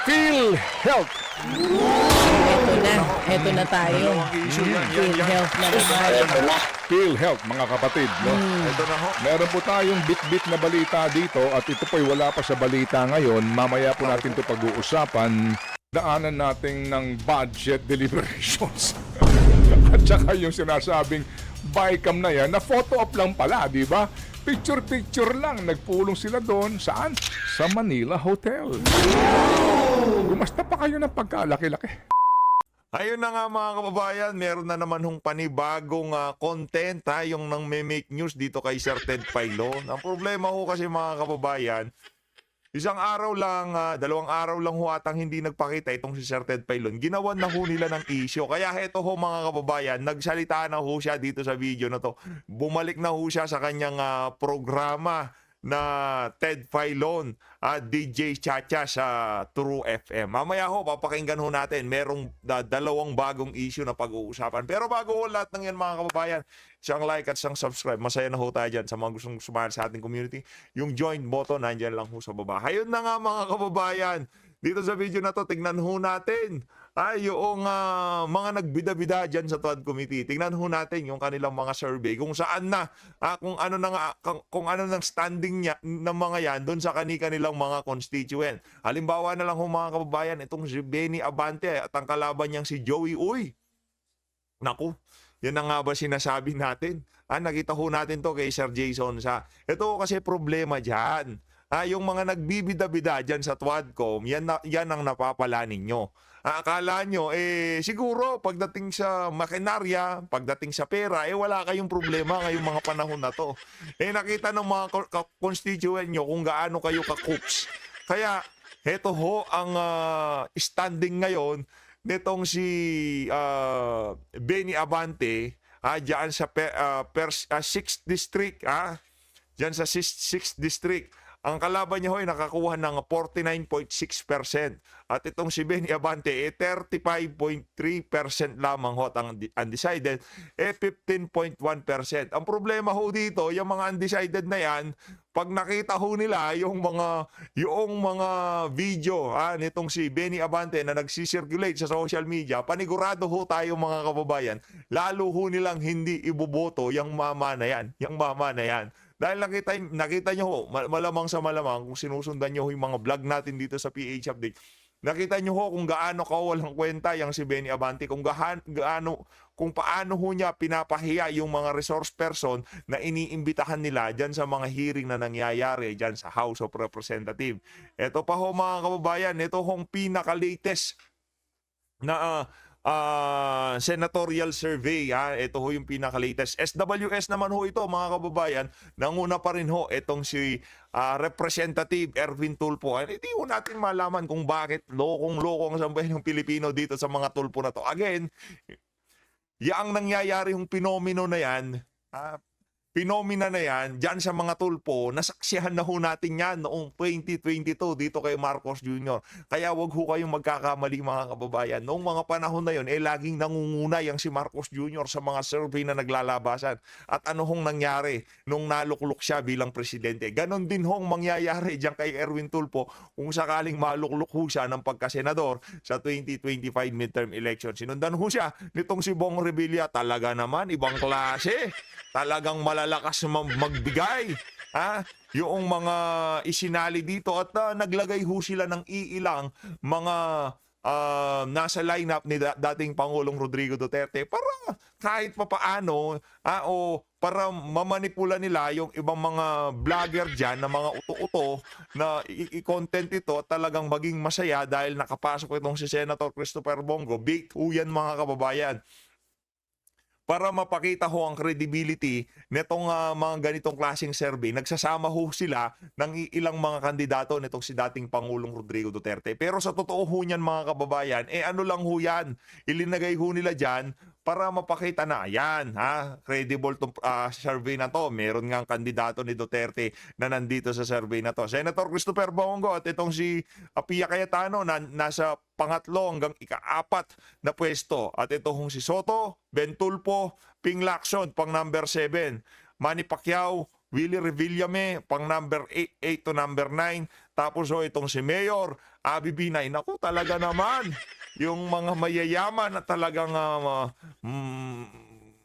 PhilHealth. Eto na tayo. PhilHealth na naman. PhilHealth, mga kapatid. No? Ito na ho. Meron po tayong bit-bit na balita dito at ito po'y wala pa sa balita ngayon. Mamaya po natin ito pag-uusapan. Daanan natin ng budget deliberations. At saka yung sinasabing bycam na yan, na photo op lang pala, di ba? Picture-picture lang. Nagpulong sila doon. Saan? Sa Manila Hotel. Gumasta pa kayo ng pagkalaki-laki. Ayun na nga mga kababayan, meron na naman hong panibagong content yung nang make news dito kay Sir Ted Filon. Ang problema ho kasi mga kababayan, isang araw lang, 2 araw lang ho atang hindi nagpakita itong si Sir Ted Filon. Ginawan na ho nila ng issue. Kaya heto ho mga kababayan, nagsalita na ho siya dito sa video na to. Bumalik na ho siya sa kanyang programa na Ted Filon, DJ Chacha sa True FM. Mamaya ho, papakinggan ho natin. Merong 2 bagong issue na pag-uusapan. Pero bago ho lahat ng yan mga kababayan, isang like at isang subscribe. Masaya na ho tayo dyan sa mga gustong sumali sa ating community. Yung join button, nandyan lang ho sa baba. Ayun na nga mga kababayan. Dito sa video na to, tignan ho natin yung mga nagbida-bida dyan sa TUAD Committee. Tingnan ho natin yung kanilang mga survey kung saan na, kung ano nang standing niya ng mga yan doon sa kanilang mga constituent. Halimbawa na lang ho mga kababayan, itong si Benny Abante at ang kalaban niyang si Joey Uy. Naku, yan na nga ba sinasabi natin? Nakita ho natin to kay Sir Jason sa. Ito kasi problema dyan. Yung mga nagbibida-bida dyan sa TUADCOM, yan ang napapala ninyo. Akala nyo, siguro pagdating sa makinarya, pagdating sa pera, wala kayong problema ngayong mga panahon na to. Nakita ng mga constituent nyo kung gaano kayo ka-coops. Kaya, heto ho ang standing ngayon nitong si Benny Abante, dyan sa 6th District, dyan sa 6th District. Ang kalaban niya ho'y nakakuha ng 49.6%. At itong si Benny Abante, 35.3% lamang ho ang undecided, 15.1%. Ang problema ho dito, yung mga undecided na yan, pag nakita ho nila yung mga video nitong si Benny Abante na nagsisirculate sa social media, panigurado ho tayo mga kababayan, lalo ho nilang hindi iboboto yung mama na yan. Dahil nakita nyo ho, malamang sa malamang, kung sinusundan nyo ho yung mga vlog natin dito sa PH Update, nakita nyo ho kung gaano kawalang kwenta yung si Benny Abante, kung paano ho niya pinapahiya yung mga resource person na iniimbitahan nila dyan sa mga hearing na nangyayari dyan sa House of Representatives. Ito pa ho mga kababayan, ito hong pinaka-latest na senatorial survey. Ito ho yung pinaka-latest. SWS naman ho ito mga kababayan. Nanguna pa rin ho itong si Representative Erwin Tulfo. Hindi ho natin malaman kung bakit lokong-loko ang sambayan ng Pilipino dito sa mga tulpo na to. Again, yaang nangyayari yung pinomeno na yan, pinomena na yan, dyan sa mga tulpo, nasaksihan na ho natin yan noong 2022 dito kay Marcos Jr. Kaya wag ho kayong magkakamali mga kababayan. Noong mga panahon na yun, laging nangungunay ang si Marcos Jr. sa mga survey na naglalabasan. At ano hong nangyari nung naluklok siya bilang presidente? Ganon din hong mangyayari dyan kay Erwin Tulfo kung sakaling maluklok ho siya ng pagkasenador sa 2025 midterm election. Sinundan ho siya nitong si Bong Revilla. Talaga naman, ibang klase. Talagang malalakas magbigay. Yung mga isinali dito at naglagay ho sila ng iilang mga nasa lineup ni dating Pangulong Rodrigo Duterte para kahit papaano o para mamanipula nila yung ibang mga vlogger dyan na mga uto-uto na i-content ito at talagang maging masaya dahil nakapasok itong si Senator Christopher Bongo. Bait ho yan mga kababayan. Para mapakita ho ang credibility nitong mga ganitong klaseng survey, nagsasama ho sila ng ilang mga kandidato nitong si dating Pangulong Rodrigo Duterte. Pero sa totoo ho niyan mga kababayan, ano lang ho yan, ilinagay ho nila dyan para mapakita na, ayan, credible tong survey na to. Meron ngang kandidato ni Duterte na nandito sa survey na to. Senator Christopher Bongo at itong si Pia Cayetano na nasa pangatlo hanggang ika-4 na pwesto. At ito hong si Soto, Ben Tulfo, Ping Lacson, pang number 7. Manny Pacquiao, Willie Revillame, pang number 8 to number 9. Tapos itong si Mayor Abby Binay, naku talaga naman, yung mga mayayaman na talagang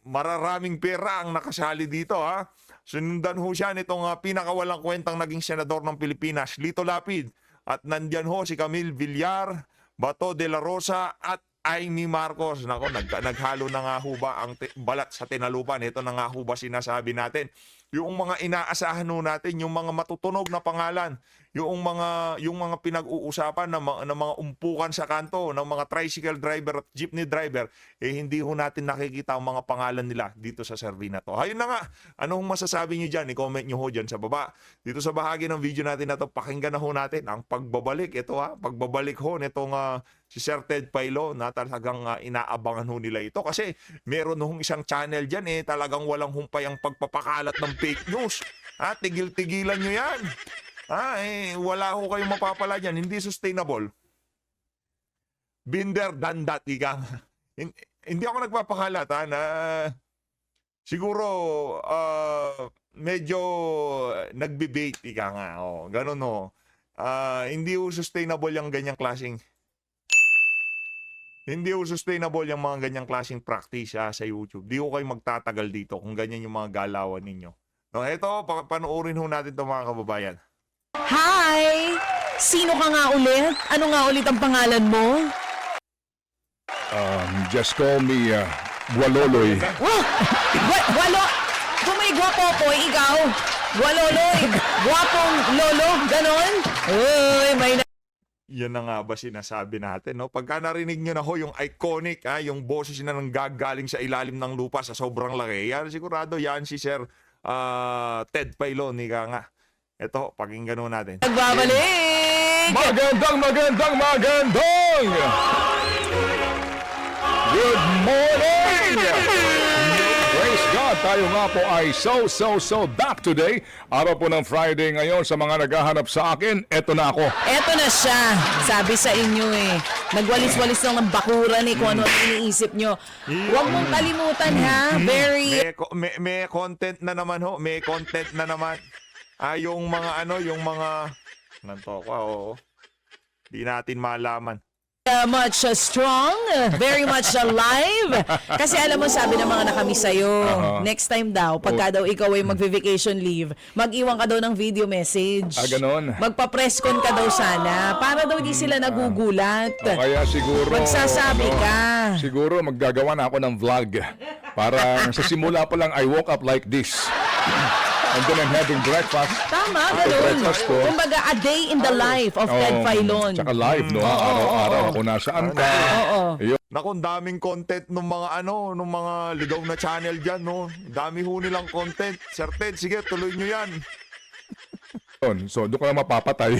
mararaming pera ang nakasali dito ha. Sundan ho siya nitong pinakawalang kwentang naging senador ng Pilipinas, Lito Lapid. At nandyan ho si Camille Villar, Bato de la Rosa at Amy Marcos. Nako, naghalo na nga ho ba ang balat sa tinalupan? Ito na nga ho ba sinasabi natin? Yung mga inaasahan ho natin, yung mga matutunog na pangalan, yung mga pinag-uusapan ng mga umpukan sa kanto, ng mga tricycle driver at jeepney driver, hindi ho natin nakikita ang mga pangalan nila dito sa survey na to. Ayun na nga, anong masasabi nyo dyan? I-comment nyo ho dyan sa baba. Dito sa bahagi ng video natin na to, pakinggan na ho natin ang pagbabalik. Ito pagbabalik ho nitong si Sir Ted Pailo na talagang inaabangan ho nila ito. Kasi meron hong isang channel dyan talagang walang humpay ang pagpapakalat ng fake news. Tigil-tigilan nyo yan. Wala ho kayong mapapala dyan. Hindi sustainable. Binder dandat, ika. Hindi ako nagpapakalat na siguro medyo nagbe-bait, ika nga. Ganun ho. Hindi ho sustainable yung ganyang klaseng mga ganyang klaseng practice sa YouTube. Di ho kayo magtatagal dito kung ganyan yung mga galawan ninyo. No, eto, panoorin ho natin ito mga kababayan. Hi! Sino ka nga ulit? Ano nga ulit ang pangalan mo? Just call me Waloloy. Walo! Kung may gwapopoy, ikaw. Waloloy! Gwapong lolo, ganon? Uy, may Yan na nga ba sinasabi natin, no? Pagka narinig nyo na ho yung iconic, yung boses na nanggagaling sa ilalim ng lupa sa sobrang laki, yan sigurado yan si Sir Ted Pailo, ika nga. Ito, pakinggan ho natin. nagbabalik! Magandang good morning! Praise God! Tayo nga po ay so back today. Araw po ng Friday ngayon sa mga naghahanap sa akin. Eto na ako. Eto na siya. Sabi sa inyo nagwalis-walis lang ng bakuran kung ano ang iniisip nyo. Huwag mong kalimutan ha. Very... May content na naman ho. May content na naman. Yung mga nanto ko, di natin malaman. Much strong, very much alive. Kasi alam mo, sabi ng mga nakamiss sa'yo, next time daw, pagka daw ikaw ay mag-vacation leave, mag-iwan ka daw ng video message. Ganon. Magpa-press con ka daw sana, para daw di sila nagugulat. Kaya siguro... Magsasabi ka. Siguro maggagawa na ako ng vlog. Para sa simula pa lang, I woke up like this. And then I'm having breakfast. Tama, ganun. breakfast ko. Kumbaga, a day in the life of Ted Filon. Tsaka live, no? Araw-araw ako nasaan ka. Yun. Naku, daming content nung mga ligaw na channel dyan, no? Dami ho nilang content. Sir Ted, sige, tuloy nyo yan. So, doon ka na mapapatay.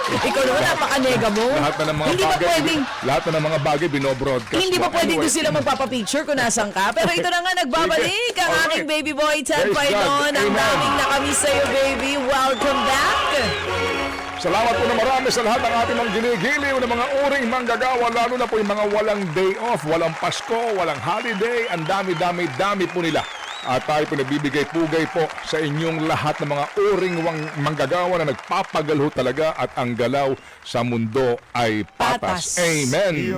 Ikaw naman, napaka-nega mo. Lahat na ng mga Hindi ba bagay, pwedeng... lahat na ng mga bagay binobroadcast. Hindi ba mo. pwedeng Anyway. doon sila magpapapicture kung nasan ka? Pero ito na nga, nagbabalik ang Alright. aking baby boy, Ted Praise Filon. God. Ang Amen. daming nakamiss sa'yo, baby. Welcome back! Salamat po na marami sa lahat ng ating mga ginigiliw na mga uring manggagawa, lalo na po yung mga walang day off, walang Pasko, walang holiday, ang dami po nila. At tayo po nagbibigay pugay po sa inyong lahat ng mga uring manggagawa na nagpapagalho talaga at ang galaw sa mundo ay patas. Patas. Amen!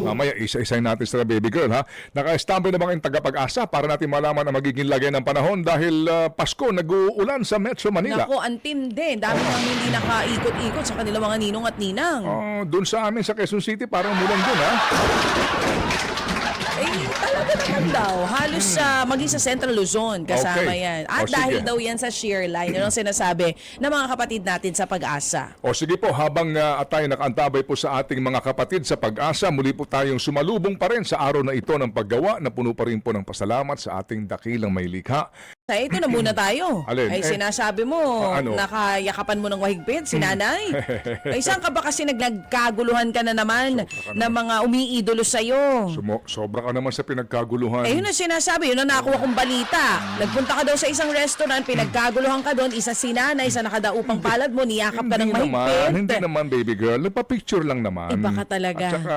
Mamaya, isa-isahin natin sa baby girl, ha? Naka-standby na ba kayong tagapag-asa para natin malaman ang magiging lagay ng panahon dahil Pasko, nag-uulan sa Metro Manila. Naku, antindi. Dami nang hindi nakaikot-ikot sa kanilang mga ninong at ninang. Doon sa amin sa Quezon City, parang mulan doon, ha? Talaga naman daw. Halos maging sa Central Luzon kasama Okay. yan. At O, dahil sige. daw yan sa shear line, yun ang sinasabi ng mga kapatid natin sa pag-asa. O sige po, habang tayo nakaantabay po sa ating mga kapatid sa pag-asa, muli po tayong sumalubong pa rin sa araw na ito ng paggawa na puno pa rin po ng pasalamat sa ating dakilang may likha. Ito na muna tayo. Alin? Ay sinasabi mo, ano? nakayakapan mo ng wahigpit, si nanay. Ay saan ka ba kasi nagkaguluhan ka na naman ng mga umiidolo sa'yo? Sobra ka naman sa pinagkaguluhan. Ayun ang sinasabi, yun ang nakuha kong balita. Nagpunta ka daw sa isang restaurant, pinagkaguluhan ka doon, isa si nanay, isa nakadaupang palad mo, niyakap ka ng mahigpit. Hindi naman, baby girl. Nagpa-picture lang naman. Iba ka talaga. At saka,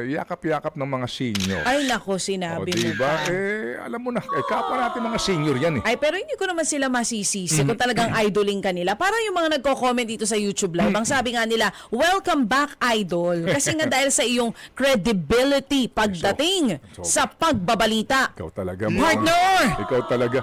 yakap-yakap ng mga senior. Ay nako, sinabi mo diba? pa. Alam mo na, kapwa natin mga senior yan eh. Ay, pero hindi ko naman sila masisisi kung talagang idoling ka nila. Para yung mga nagko-comment dito sa YouTube Live, ang sabi nga nila, welcome back, idol. Kasi nga dahil sa iyong credibility pagdating sa pagbabalita. Ikaw talaga, Partner! Ikaw talaga.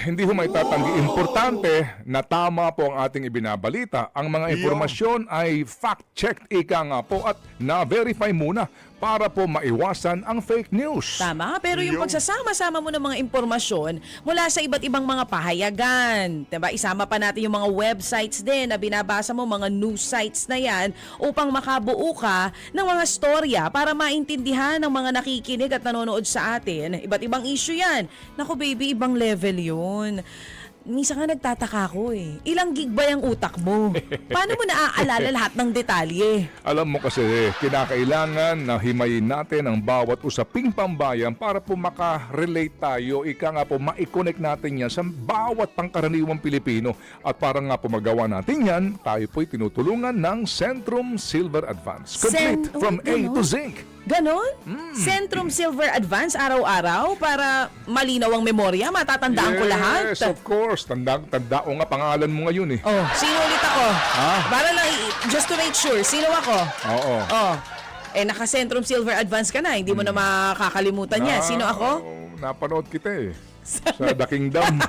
Hindi ho may tatanggi. Importante na tama po ang ating ibinabalita. Ang mga impormasyon ay fact-checked, ika nga po, at na-verify muna para po maiwasan ang fake news. Tama, pero yung Yung- pagsasama-sama mo ng mga impormasyon mula sa iba't ibang mga pahayagan, diba? Isama pa natin yung mga websites din na binabasa mo, mga news sites na yan, upang makabuo ka ng mga storya para maintindihan ng mga nakikinig at nanonood sa atin. Iba't ibang issue yan. Naku baby, ibang level yun. Minsan nga nagtataka ko ilang gig ba yung utak mo? Paano mo naaalala lahat ng detalye? Alam mo kasi, kinakailangan na himayin natin ang bawat usaping pambayan para po makarelate tayo. Ika nga po, ma-connect natin yan sa bawat pangkaraniwang Pilipino. At para nga po magawa natin yan, tayo po'y tinutulungan ng Centrum Silver Advance. Complete from A to Z. Ganon? Centrum Silver Advance araw-araw para malinaw ang memorya, matatandaan ko lahat. Yes, of course. Tanda ko nga pangalan mo ngayon eh. Oh, sino ulit ako? Para lang, just to make sure, sino ako? Oo. Oh, naka-Centrum Silver Advance ka na, hindi mo na makakalimutan yan. Sino ako? Napanood kita eh. Sa The Kingdom.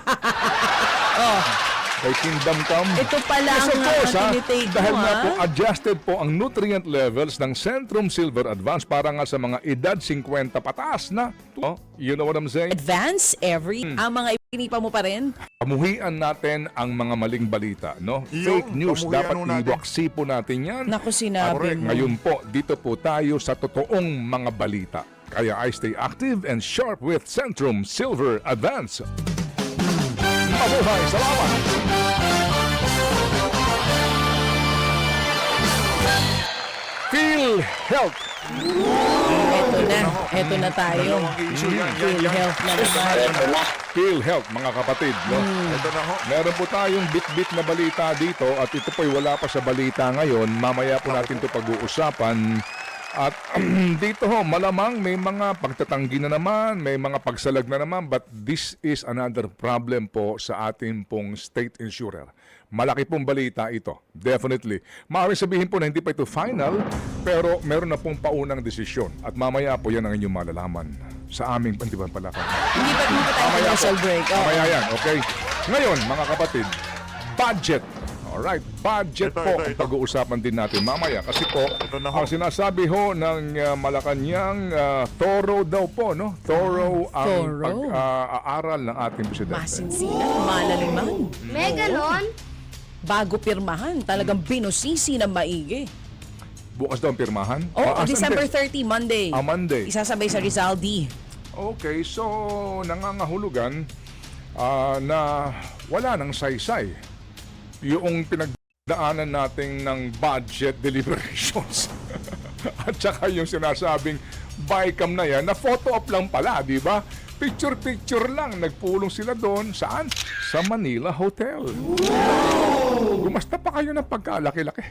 Kay Kingdom Come. Ito pala Yes, ang of course, tinitake mo, dahil nga po, ha? adjusted po ang nutrient levels ng Centrum Silver Advance para nga sa mga edad 50 pataas na. Oh, you know what I'm saying? Advance ang mga ipinipa mo pa rin? Pamuhian natin ang mga maling balita, no? Yung, Fake news, pamuhian dapat ho natin. iwaksi po natin yan. Naku, sinabi Correct. mo. Ngayon po, dito po tayo sa totoong mga balita. Kaya I stay active and sharp with Centrum Silver Advance. Mabuhay! Salamat! Feel Health. Eto na tayo. Dalawang issue yan. PhilHealth na naman. Feel Health, mga kapatid. No? Ito na ho. Meron po tayong bit-bit na balita dito at ito po'y wala pa sa balita ngayon. Mamaya po natin ito pag-uusapan. At dito ho, malamang may mga pagtatanggi na naman, may mga pagsalag na naman, but this is another problem po sa ating pong state insurer. Malaki pong balita ito, definitely. Maaaring sabihin po na hindi pa ito final, pero meron na pong paunang desisyon. At mamaya po yan ang inyong malalaman sa aming pantiban pala. Hindi pa tayo commercial break. Oh. Mamaya yan, okay? Ngayon, mga kapatid, budget. Alright, budget Ito, po ito, ang ito. pag-uusapan din natin mamaya. Kasi po, Ito na ho. ang sinasabi ho ng Malacanang, thorough daw po, no? Thorough ang Thorough. pag-aaral ng ating presidente. Masinsinan, malaliman. May ganon? Bago pirmahan, talagang binusisi ng maigi. Bukas daw ang pirmahan? Oh, asan December din? 30, Monday. Monday. Isasabay sa Rizal D. Okay, so nangangahulugan na wala nang saysay. Yung pinagdaanan natin ng budget deliberations. At saka yung sinasabing bycam na yan, na photo op lang pala, di ba? Picture-picture lang. Nagpulong sila doon. Saan? Sa Manila Hotel. Gumasta pa kayo ng pagkalaki-laki.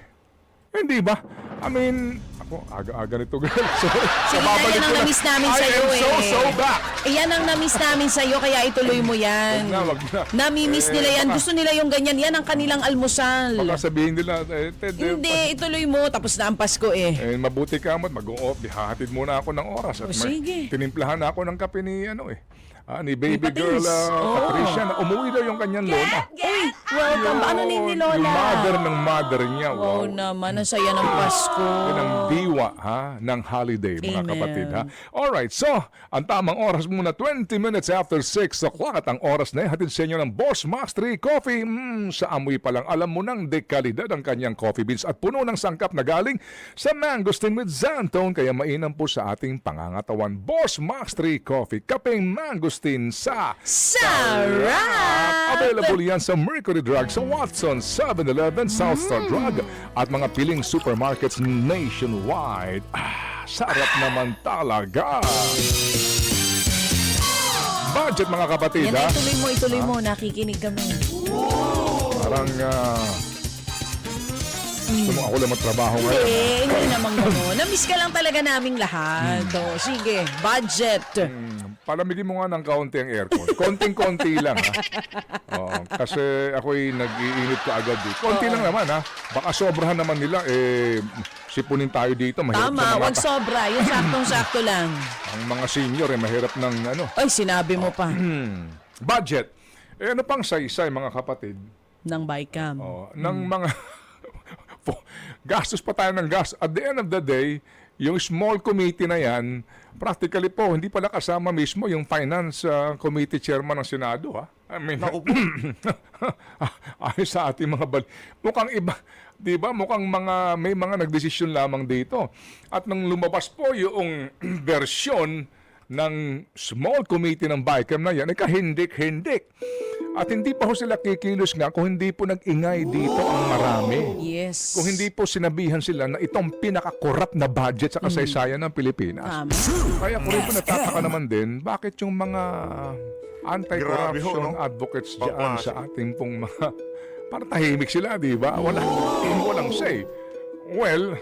Hindi ba? I mean, ako, aga-aga nito, girl. So, Sige na, yan ang na-miss namin sa'yo I am so back. Yan ang na-miss namin sa'yo, kaya ituloy mo yan. Wag na. Nami-miss nila yan. baka- Gusto nila yung ganyan. Yan ang kanilang almusal. Baka sabihin nila, Ted, Hindi, ituloy mo. Tapos na ang Pasko eh. mabuti ka mo, mag-o-off, dihahatid muna ako ng oras. At O, sige. tinimplahan ako ng kape ni, ni baby Ni girl Patis. Oo. Patricia. Na umuwi daw yung kanyang lola. Uy, welcome. Ano ni Yung Lola? mother ng mother niya. Wow Wow. naman, ang saya ng Pasko. Yan ang diwa ng holiday, mga Amen. kapatid. Alright, so, ang tamang oras muna, 20 minutes after 6 o'clock at ang oras na hatid sa inyo ng Boss Max 3 Coffee. Sa amoy pa lang, alam mo nang dekalidad ang kanyang coffee beans at puno ng sangkap na galing sa mangosteen with xantone, kaya mainam po sa ating pangangatawan. Boss Max 3 Coffee, kapeng mangosteen sa Sarap! Available yan sa Mercury Drug, sa Watson, 7-Eleven, South Star Drug at mga piling supermarkets nationwide. Sarap naman talaga. Budget, mga kapatid, Yan na, ituloy mo. Nakikinig kami. Parang gusto mo ako lang magtrabaho ngayon. Hindi naman gano'n. Na-miss ka lang talaga naming lahat. O, sige, budget. palamigin mo nga ng kaunti ang aircon. Konting-konti lang, ha? Oo, kasi ako'y nag-iinit ka agad dito. Konti lang naman, ha? Baka sobrahan naman nila, sipunin tayo dito. Mahirap Tama, sa mga wag sobra. Yung saktong-sakto lang. ang mga senior, mahirap ng ano. Ay, sinabi mo pa Budget. Ano pang saysay, mga kapatid? ng Bicam. Ng mga gastos pa tayo ng gas. At the end of the day, yung small committee na yan, practically po, hindi pala kasama mismo yung finance committee chairman ng Senado. Ha? I mean, Naku po. ayos sa ating mga mukhang iba, di ba? Mukhang may mga nagdesisyon lamang dito. At nang lumabas po yung versyon ng small committee ng BICAM na yan, ay kahindik-hindik. At hindi pa ho sila kikilos nga kung hindi po nag-ingay dito ang marami. Yes. Kung hindi po sinabihan sila na itong pinaka-corrupt na budget sa kasaysayan ng Pilipinas. Tama. Kaya ko rin po natataka naman din, bakit yung mga anti-corruption Grabe ho, no? advocates dyan Pangklase. sa ating pong mga... Parang tahimik sila, di ba? Walang say. Well,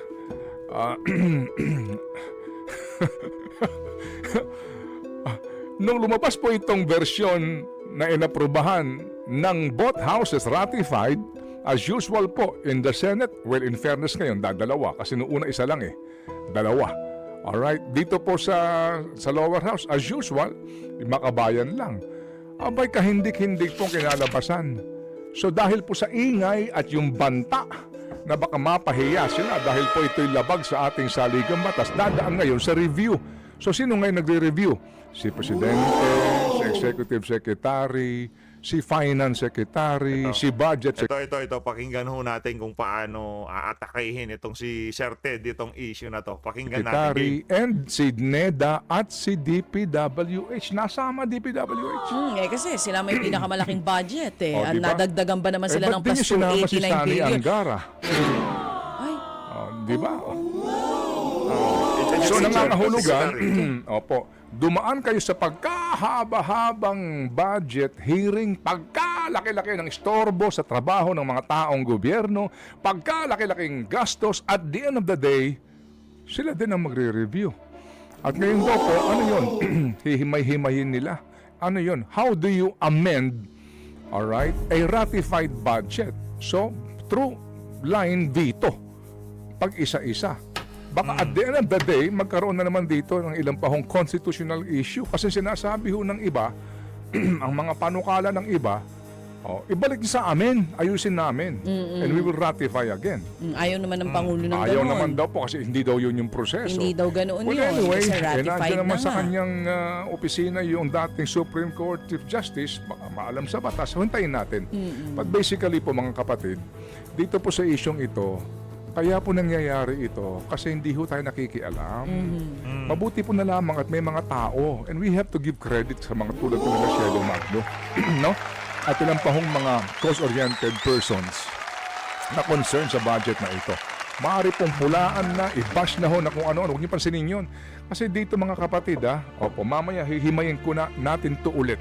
nung lumabas po itong versyon na inaprubahan ng both houses ratified, as usual po, in the Senate, well, in fairness ngayon, dadalawa. Kasi noong una isa lang dalawa. Alright, dito po sa lower house, as usual, makabayan lang. Abay, kahindik-hindik pong kinalabasan. So dahil po sa ingay at yung banta na baka mapahiya sila dahil po ito'y labag sa ating saligang batas, dadaan ngayon sa review. So sino ngayon nagre-review? Si Presidente, si Executive Secretary, si Finance Secretary, si Budget Secretary. Ito, pakinggan ho natin kung paano aatakihin itong si Sir Ted, itong issue na to. Pakinggan natin. And si NEDA at si DPWH. Nasama DPWH. Kasi sila may pinakamalaking budget Oh, diba? Nadagdagan ba naman sila ng ba't di plus niyo sinama si 289 Sani billion? Angara? Ay, Di ba? So nangangahulugan, opo, dumaan kayo sa pagkahaba-habang budget hearing, pagkalaki-laki ng istorbo sa trabaho ng mga taong gobyerno, pagkalaki-laking gastos, at the end of the day, sila din ang magre-review. At ngayon daw po, ano yun? Hihimay-himayin nila. Ano yun? How do you amend, alright, a ratified budget? So, through line veto, pag isa-isa. Baka at the end of the day, magkaroon na naman dito ng ilang pahong constitutional issue. Kasi sinasabi ho ng iba, ang mga panukala ng iba, ibalik niyo sa amin, ayusin namin. And we will ratify again. ayaw naman ng Pangulo ng Ayaw gano'n. naman daw po kasi hindi daw yun yung proseso. Hindi daw ganoon Well, yun. anyway, Kasi ratified nandiyan naman na sa nga. kanyang opisina yung dating Supreme Court Chief Justice, maalam sa batas, hintayin natin. But basically po mga kapatid, dito po sa isyong ito, kaya po nangyayari ito kasi hindi ho tayo nakikialam. Mabuti po na lamang at may mga tao, and we have to give credit sa mga tulad ko na Cielo Magno, no? At ilang pahong mga cause-oriented persons na concern sa budget na ito. Maaari pong pulaan na, i-bash na ho na kung ano-ano. Huwag niyo pansinin yun. Kasi dito mga kapatid, opo, mamaya hihimayin ko na natin to ulit.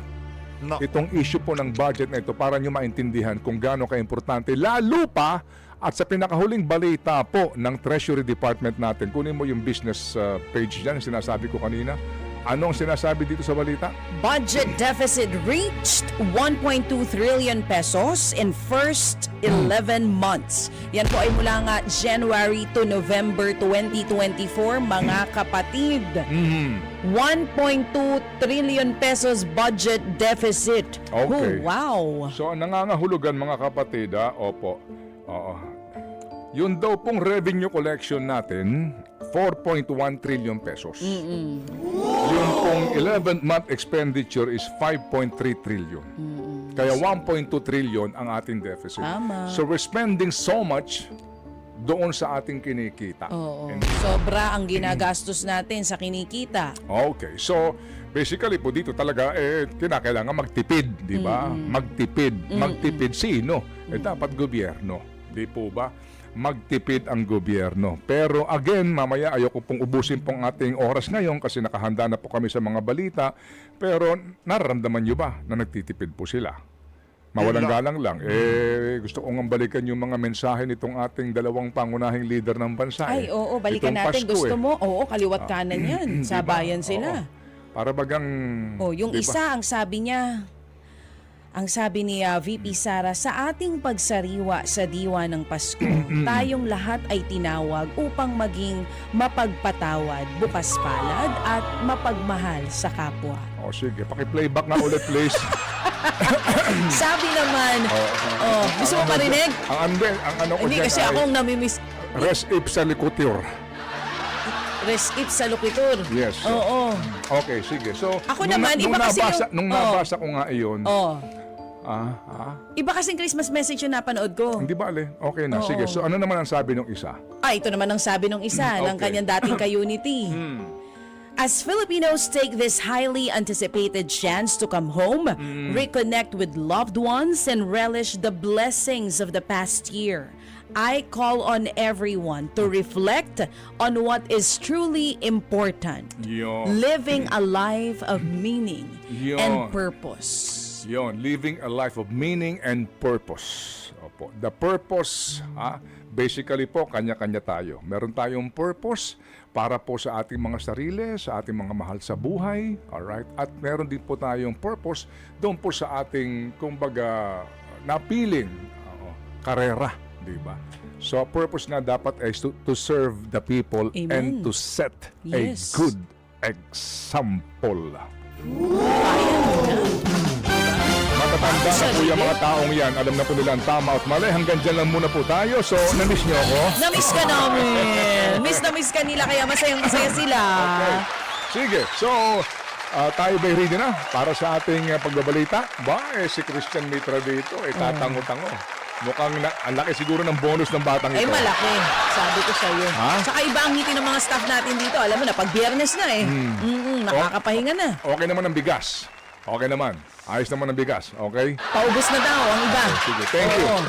No. Itong issue po ng budget na ito para nyo maintindihan kung gaano ka-importante. Lalo pa at sa pinakahuling balita po ng Treasury Department natin. Kunin mo yung business page dyan, sinasabi ko kanina. Anong sinasabi dito sa balita? Budget deficit reached 1.2 trillion pesos in first 11 months. Yan po ay mula nga January to November 2024, mga kapatid. 1.2 trillion pesos budget deficit. Okay. Wow. So, ang nangangahulugan mga kapatid, opo. Oo. Yun daw pong revenue collection natin, 4.1 trillion pesos. Yung pong 11th-month expenditure is 5.3 trillion. Kaya 1.2 trillion ang ating deficit. Tama. So we're spending so much doon sa ating kinikita. Oo. And- Sobra ang ginagastos natin sa kinikita. Okay. So, basically po dito talaga, kinakailangan magtipid, di ba? Magtipid. Magtipid sino? Dapat gobyerno. Di po ba? Magtipid ang gobyerno. Pero again, mamaya ayoko pong ubusin pong ating oras ngayon kasi nakahanda na po kami sa mga balita. Pero nararamdaman nyo ba na nagtitipid po sila? Mawalang galang lang. Gusto kong balikan yung mga mensahe nitong ating dalawang pangunahing leader ng bansa. Ay, oo, balikan Itong natin. Pasko, Gusto mo? Oo, kaliwat kanan yan. Sa Diba? bayan sila. Oo. Para bagang... Oh, yung di ba? isa, ang sabi niya, ang sabi ni VP Sara, sa ating pagsariwa sa diwa ng Pasko, tayong lahat ay tinawag upang maging mapagpatawad, bukas palad at mapagmahal sa kapwa. Oh, sige. Paki-playback nga ulit, please. Sabi naman, gusto mo marinig? Ang ano ko Hindi dyan kasi ay akong namimiss. res ipsa liqueur. Resip sa lokitor. Yes. Oo. Okay, sige. So, Ako naman, iba kasi yung- nung nabasa ko nga iyon, Oh. Iba kasing Christmas message yung napanood ko. hindi ba, Ale? Okay na. Oo. Sige. So, ano naman ang sabi nung isa? Ito naman ang sabi ng isa ng Okay. kanyang dating ka-unity. As Filipinos take this highly anticipated chance to come home, reconnect with loved ones, and relish the blessings of the past year, I call on everyone to reflect on what is truly important. Yun. Living a life of meaning Yun. and purpose. Yon, living a life of meaning and purpose. Opo. The purpose, basically po, kanya-kanya tayo. Meron tayong purpose para po sa ating mga sarili, sa ating mga mahal sa buhay. Alright? At meron din po tayong purpose doon po sa ating, kumbaga, napiling karera. Diba? So, purpose nga dapat is to serve the people Amen. and to set Yes. a good example. Matatanda na po yung mga taong yan. Alam na po nila ang tama at mali. Hanggang dyan lang muna po tayo. So, na-miss nyo ako? Na-miss ka namin. Miss na miss ka nila kaya masayang-masaya sila. Okay. Sige. So, tayo ba'y ready na para sa ating pagbabalita? Si Christian Mitra dito, tatango-tango. Mukhang ang laki siguro ng bonus ng batang ito. Ay, malaki. Sabi ko sa'yo. Ha? Saka iba ang ngiti ng mga staff natin dito. Alam mo na, pag biyernes na nakakapahinga na. Okay naman ang bigas. Okay naman. Ayos naman ang bigas. Okay? Paubos na daw ang iba. Sige, thank you. Oo.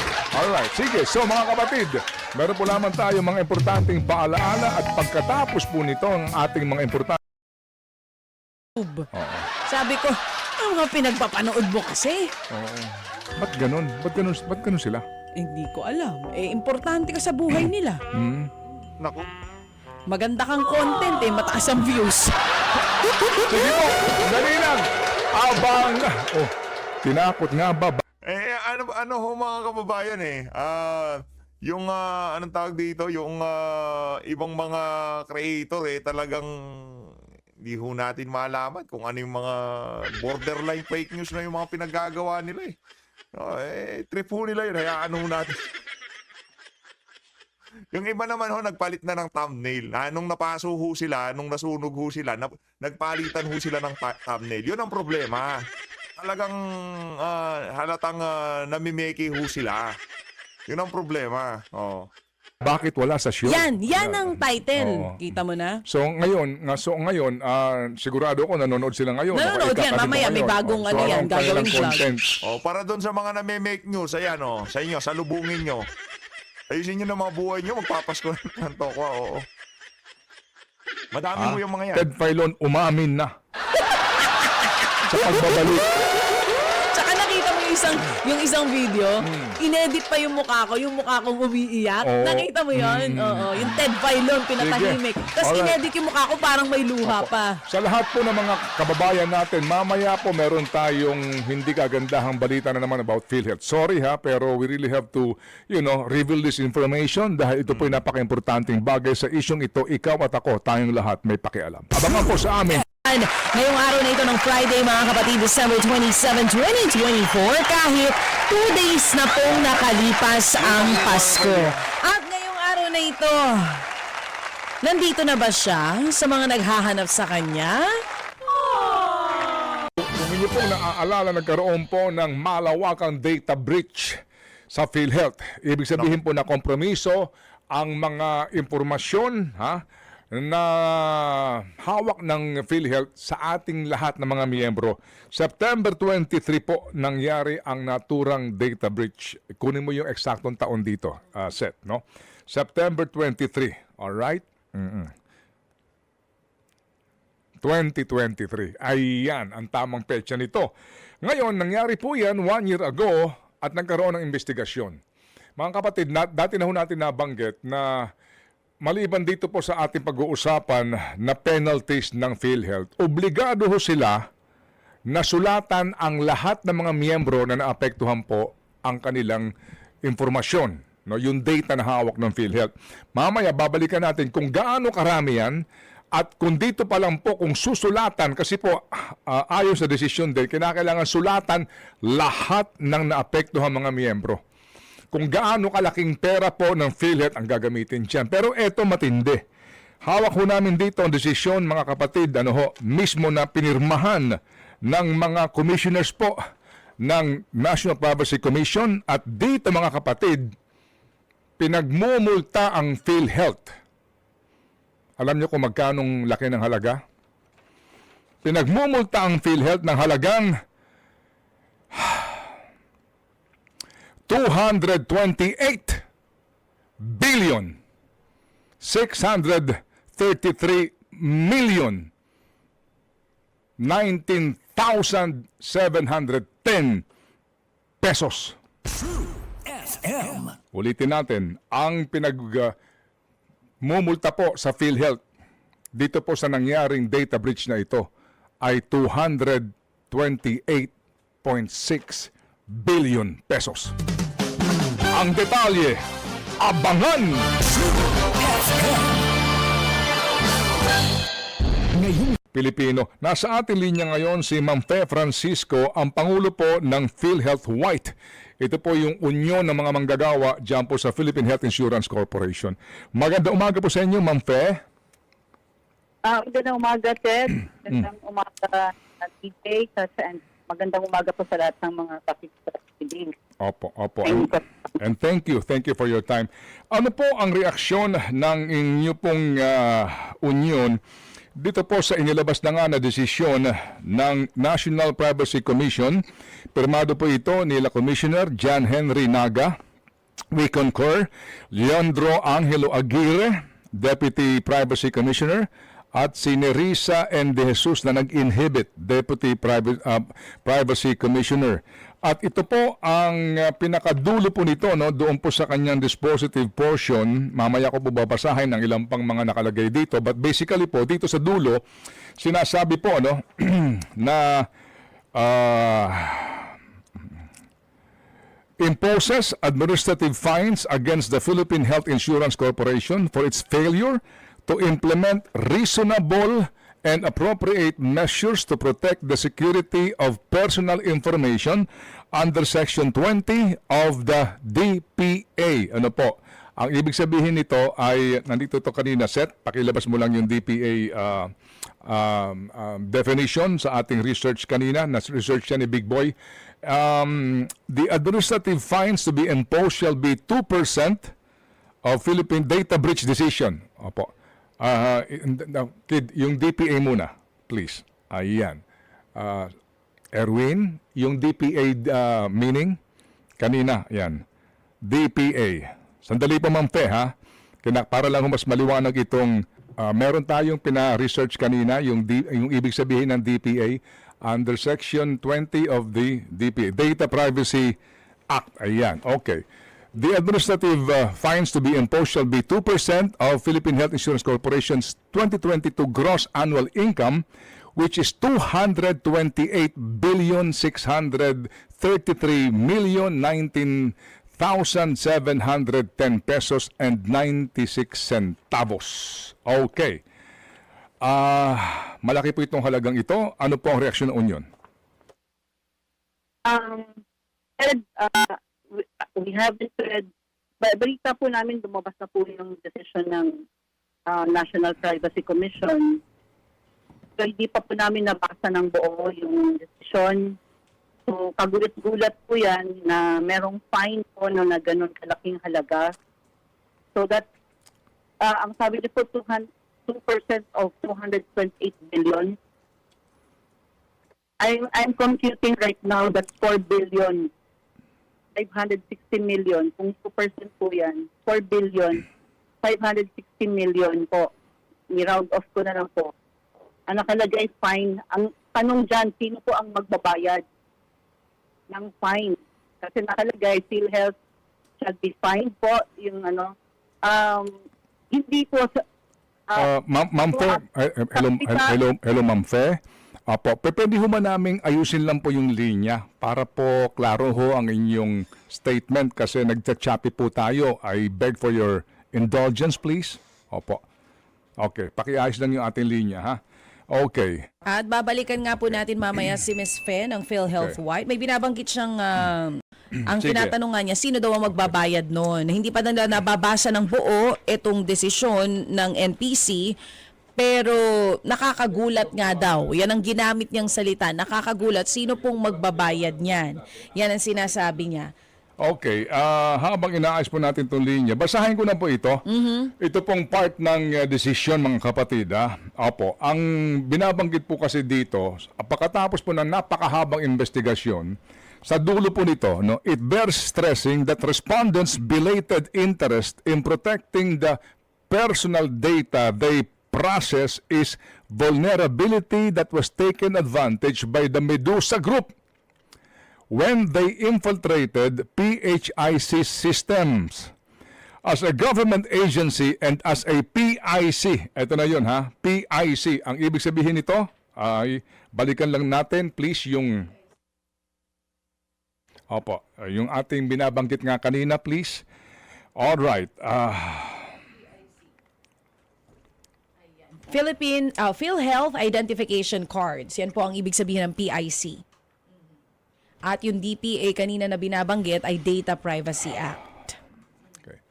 Alright, sige. So mga kapatid, meron po lamang tayo mga importanteng paalaala at pagkatapos po nito ang ating mga importante. Sabi ko, ang mga pinagpapanood mo kasi. Ba't ganun? Ba't ganun sila? Hindi ko alam. Importante ka sa buhay nila. Naku. Maganda kang content mataas ang views. Sige po, dali lang. Abang. Tinakot nga ba? Ano ho mga kababayan yung anong tawag dito, yung ibang mga creator talagang hindi ho natin malaman kung ano yung mga borderline fake news na yung mga pinagagawa nila trip ho nila yun, hayaan ho natin. Yung iba naman ho, nagpalit na ng thumbnail. Nung napaso ho sila, nung nasunog ho sila, nagpalitan ho sila ng thumbnail. Yun ang problema. Talagang halatang namimeki ho sila. Yun ang problema. Bakit wala sa show? Yan ang title. Oo. Kita mo na? So ngayon, sigurado ko nanonood sila ngayon. Nanonood yan. Ikakasip Mamaya mo may ngayon. bagong So, ano yan, anong kanilang gagawing vlog. content? Para doon sa mga nami-make news, ayan sa inyo, salubungin nyo. Ayusin nyo na mga buhay nyo, magpapasko ng tokwa, Madami mo yung mga yan. Ted Filon umamin na sa pagbabalik. Tsaka nakita mo yung isang video, inedit pa yung mukha kong umiiyak. Oo. Nakita mo yun? Oo. Yung Ted Filon, pinatahimik. Sige. Tapos Alright. inedit yung mukha ko parang may luha pa. Sa lahat po ng mga kababayan natin, mamaya po meron tayong hindi kagandahang balita na naman about PhilHealth. Sorry pero we really have to, reveal this information dahil ito po yung napaka-importanting bagay sa isyong ito. Ikaw at ako, tayong lahat may pakialam. Abangan po sa amin. Ngayong araw na ito ng Friday, mga kapatid, December 27, 2024, kahit 2 days na pong nakalipas ang Pasko. At ngayong araw na ito, nandito na ba siya sa mga naghahanap sa kanya? Kung inyo pong naaalala, nagkaroon po ng malawakang data breach sa PhilHealth. Ibig sabihin po na kompromiso ang mga impormasyon na hawak ng PhilHealth sa ating lahat ng mga miyembro. September 23 po nangyari ang naturang data breach. Kunin mo yung eksaktong taon dito, Seth, no? September 23, alright? 2023. Ayan, ang tamang petsa nito. Ngayon, nangyari po yan 1 year ago at nagkaroon ng investigasyon. Mga kapatid, dati na ho natin nabanggit na maliban dito po sa ating pag-uusapan na penalties ng PhilHealth, obligado ho sila na sulatan ang lahat ng mga miyembro na naapektuhan po ang kanilang impormasyon, no, yung data na hawak ng PhilHealth. Mamaya babalikan natin kung gaano karami yan at kung dito pa lang po kung susulatan kasi po ayon sa desisyon din kinakailangan sulatan lahat ng naapektuhan mga miyembro. Kung gaano kalaking pera po ng PhilHealth ang gagamitin diyan. Pero eto matindi. Hawak ho namin dito ang desisyon mga kapatid, mismo na pinirmahan ng mga commissioners po ng National Privacy Commission at dito mga kapatid, pinagmumulta ang PhilHealth. Alam niyo kung magkanong laki ng halaga? Pinagmumulta ang PhilHealth ng halagang 228 billion 633 million 19,710 pesos. Ulitin natin, ang pinagmumulta po sa PhilHealth dito po sa nangyaring data breach na ito ay 228.6 billion pesos. Ang detalye, abangan! Pilipino. Nasa ating linya ngayon si Ma'am Fe Francisco, ang Pangulo po ng PhilHealth White. Ito po yung unyon ng mga manggagawa dyan po sa Philippine Health Insurance Corporation. Magandang umaga po sa inyo, Ma'am Fe. Magandang umaga, Ted. Magandang umaga, DJ. Magandang umaga po sa lahat ng mga pakikinig. Opo. And thank you for your time. Ano po ang reaksyon ng inyo pong union dito po sa inilabas na nga na desisyon ng National Privacy Commission? Pirmado po ito nila Commissioner John Henry Naga. We concur. Leandro Angelo Aguirre, Deputy Privacy Commissioner, at si Nerissa N. De Jesus na nag-inhibit, Deputy Privacy Commissioner. At ito po ang pinakadulo po nito, doon po sa kanyang dispositive portion. Mamaya ko po babasahin ang ilang pang mga nakalagay dito. But basically po, dito sa dulo, sinasabi po na imposes administrative fines against the Philippine Health Insurance Corporation for its failure to implement reasonable and appropriate measures to protect the security of personal information under Section 20 of the DPA. Ano po? Ang ibig sabihin nito ay, nandito to kanina, Seth, pakilabas mo lang yung DPA definition sa ating research kanina, na research yan ni Big Boy. The administrative fines to be imposed shall be 2% of Philippine data breach decision. Opo. Kid, yung DPA muna, please. Ayan. Erwin, yung DPA meaning, kanina, yan. DPA. Sandali pa, Ma'am Fe, ha? Para lang mas maliwanag itong, meron tayong pina-research kanina, yung ibig sabihin ng DPA, under Section 20 of the DPA, Data Privacy Act. Ayan, okay. The administrative fines to be imposed shall be 2% of Philippine Health Insurance Corporation's 2022 gross annual income, which is 228,633,019,710 pesos and 96 centavos. Okay. Malaki po itong halagang ito. Ano po ang reaksyon ng Union? Ed, we haven't read, balita po namin lumabas na po yung decision ng National Privacy Commission. So, hindi pa po namin nabasa ng buo yung decision. So, kagulat-gulat po yan na merong fine po na ganun kalaking halaga. So, that, ang sabi niyo po, 2% of 228 billion. I'm computing right now, that's 4 billion. 560 million. Kung 2% po yan, 4 billion, 560 million po. I-round off ko na lang po. Ang nakalagay fine. Ang tanong dyan, sino po ang magbabayad ng fine? Kasi nakalagay, PhilHealth shall be fined po. Yung Hindi po sa Ma'am Fe, hello Ma'am Fe. Apo, pwede ho ba naming ayusin lang po yung linya para po klaro ho ang inyong statement kasi nagchat-choppy po tayo. I beg for your indulgence please. Opo. Okay, pakiayos lang yung ating linya ha. Okay. At babalikan nga po natin mamaya si Ms. Fe ng PhilHealth Okay. White. May binabanggit siyang ang Sige. tinatanong nga niya, sino daw ang magbabayad noon? Hindi pa nila nababasa ng buo itong desisyon ng NPC, pero nakakagulat nga daw. Yan ang ginamit niyang salita. Nakakagulat. Sino pong magbabayad niyan? Yan ang sinasabi niya. Okay, habang inaayos po natin itong linya, basahin ko na po ito. Ito pong part ng desisyon mga kapatid. Opo, ang binabanggit po kasi dito, pagkatapos po ng napakahabang investigasyon, sa dulo po nito, no, it bears stressing that respondents' belated interest in protecting the personal data they process is vulnerability that was taken advantage by the Medusa Group when they infiltrated PHIC systems. As a government agency and as a PIC, ito na yun ha, PIC, ang ibig sabihin nito ay, balikan lang natin please yung, opo, yung ating binabanggit nga kanina please. Alright, PhilHealth Identification Cards. Yan po ang ibig sabihin ng PIC. At yung DPA kanina na binabanggit ay Data Privacy Act. okay.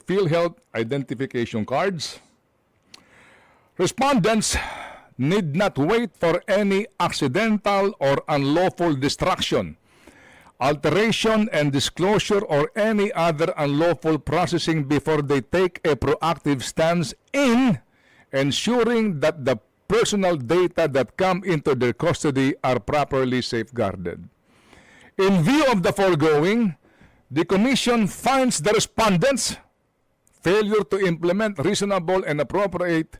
PhilHealth Identification Cards. Respondents need not wait for any accidental or unlawful destruction, alteration and disclosure or any other unlawful processing before they take a proactive stance in ensuring that the personal data that come into their custody are properly safeguarded. In view of the foregoing, the Commission finds the respondents' failure to implement reasonable and appropriate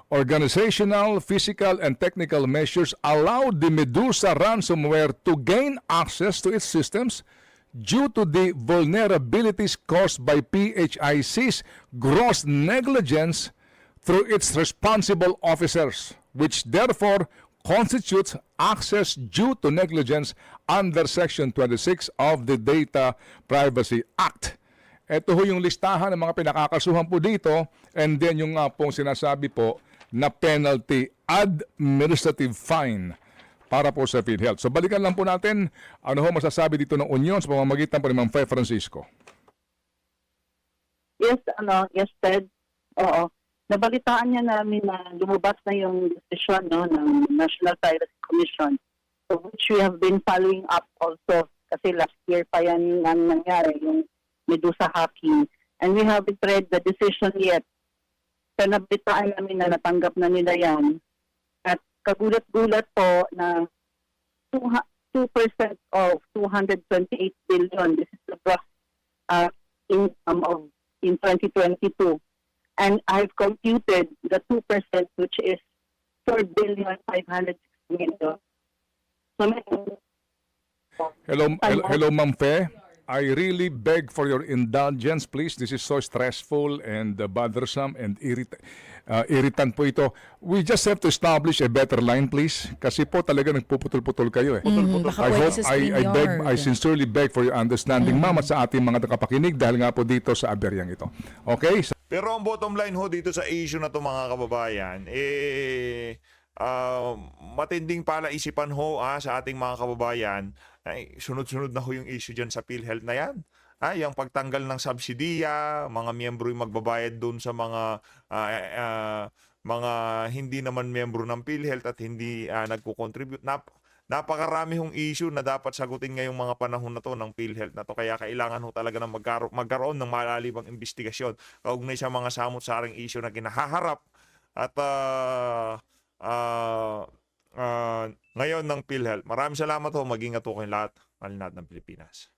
organizational, physical, and technical measures allowed the Medusa ransomware to gain access to its systems due to the vulnerabilities caused by PHIC's gross negligence through its responsible officers, which therefore constitutes access due to negligence under Section 26 of the Data Privacy Act. Ito ho yung listahan ng mga pinakakasuhan po dito, and then yung nga pong sinasabi po na penalty, administrative fine para po sa PhilHealth. So balikan lang po natin, ano ho masasabi dito ng Union sa pamamagitan po ni Ma'am Fe Francisco. Yes, Ted. Oo. Nabalitaan niya namin na lumabas na yung desisyon ng National Privacy Commission, so which we have been following up also kasi last year pa yan ang nangyari, yung Medusa hacking. And we haven't read the decision yet. So nabalitaan namin na natanggap na nila yan. At kagulat-gulat po na 2% of 228 billion, this is the gross income of in 2022. And I've computed the 2%, which is 4,560 million. So, Hello Ma'am Fe. I really beg for your indulgence, please. This is so stressful and bothersome and irritant po ito. We just have to establish a better line, please. Kasi po talaga nagpuputol-putol kayo eh. Baka pwede sa I StreamYard. sincerely beg for your understanding, ma'am, at sa ating mga nakapakinig dahil nga po dito sa aberyang ito. Okay? Pero ang bottom line ho dito sa issue na to mga kababayan, matinding palaisipan ho sa ating mga kababayan. Ay, sunod-sunod na ho yung issue dyan sa PhilHealth na yan. Yung pagtanggal ng subsidiya, mga miyembro yung magbabayad doon sa mga hindi naman miyembro ng PhilHealth at hindi nagko-contribute. Napakarami hong issue na dapat sagutin ngayong mga panahon na to ng PhilHealth na to. Kaya kailangan ho talaga ng magkaroon ng malalimang investigasyon kaugnay sa mga samot-saring issue na kinahaharap at ngayon ng PhilHealth. Maraming salamat ho. Mag-ingat ho kayong lahat ng Pilipinas.